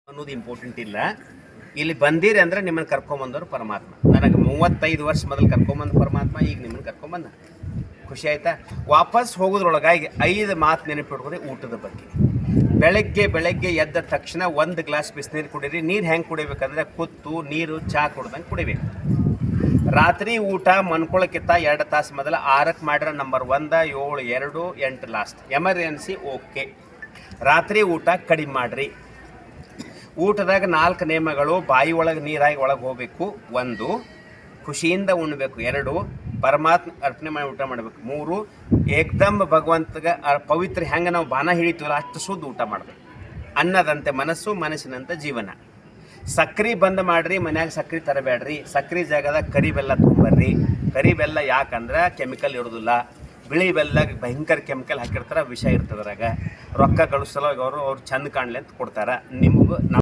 ಅನ್ನೋದು ಇಂಪಾರ್ಟೆಂಟ್ ಇಲ್ಲ. ಇಲ್ಲಿ ಬಂದಿರಿ ಅಂದ್ರೆ ನಿಮ್ಮನ್ನು ಕರ್ಕೊಂಬಂದವರು ಪರಮಾತ್ಮ. ನನಗೆ 35 ವರ್ಷ ಮೊದಲು ಕರ್ಕೊಂಬಂದ ಪರಮಾತ್ಮ ಈಗ ನಿಮ್ಮನ್ನು ಕರ್ಕೊಂಬಂದ. ಖುಷಿ ಆಯ್ತಾ? ವಾಪಸ್ ಹೋಗೋದ್ರೊಳಗಾಗಿ 5 ಮಾತು ನೆನಪಿಟ್ಕೊಡಿ. ಊಟದ ಬಗ್ಗೆ ಬೆಳಗ್ಗೆ ಎದ್ದ ತಕ್ಷಣ 1 ಗ್ಲಾಸ್ ಬಿಸಿನೀರು ಕುಡೀರಿ. ನೀರು ಹೆಂಗೆ ಕುಡಿಬೇಕಂದ್ರೆ ಕುತ್ತು ನೀರು ಚಹಾ ಕುಡ್ದಂಗೆ ಕುಡಿಬೇಕು. ರಾತ್ರಿ ಊಟ ಮನ್ಕೊಳಕ್ಕಿಂತ 2 ತಾಸು ಮೊದಲು 6ಕ್ಕೆ ಮಾಡ್ರೆ ನಂಬರ್ 1, 7, 2, 8 ಲಾಸ್ಟ್. Emergency okay. ರಾತ್ರಿ ಊಟ ಕಡಿಮೆ ಮಾಡಿರಿ. ಊಟದಾಗ 4 ನಿಯಮಗಳು: ಬಾಯಿ ಒಳಗೆ ನೀರಾಗಿ ಒಳಗೆ ಹೋಗಬೇಕು. 1, ಖುಷಿಯಿಂದ ಉಣ್ಣಬೇಕು. 2, ಪರಮಾತ್ಮ ಅರ್ಪಣೆ ಮಾಡಿ ಊಟ ಮಾಡಬೇಕು. 3, ಏಕ್ದಮ್ ಭಗವಂತಗೆ ಪವಿತ್ರ ಹೆಂಗೆ ನಾವು ಬಾನ ಹಿಡಿತೀವಲ್ಲ ಅಷ್ಟು ಶುದ್ಧ ಊಟ ಮಾಡಬೇಕು. ಅನ್ನದಂತೆ ಮನಸ್ಸು, ಮನಸ್ಸಿನಂತೆ ಜೀವನ. ಸಕ್ರೆ ಬಂದ್ ಮಾಡಿರಿ. ಮನ್ಯಾಗ ಸಕ್ರೆ ತರಬೇಡ್ರಿ. ಸಕ್ರೆ ಜಾಗದಾಗ ಕರಿ ಬೆಲ್ಲ ತೊಗೊಂಬರ್ರಿ. ಕರಿ ಬೆಲ್ಲ ಯಾಕಂದ್ರೆ ಕೆಮಿಕಲ್ ಇರೋದಿಲ್ಲ. ಬಿಳಿ ಬೆಲ್ಲಾಗ ಭಯಂಕರ ಕೆಮಿಕಲ್ ಹಾಕಿರ್ತಾರೆ, ವಿಷ ಇರ್ತದ್ರಾಗ. ರೊಕ್ಕ ಗಳಿಸಲು ಅವ್ರು ಚಂದ ಕಾಣಲಿ ಅಂತ ಕೊಡ್ತಾರೆ. ನಿಮಗೂ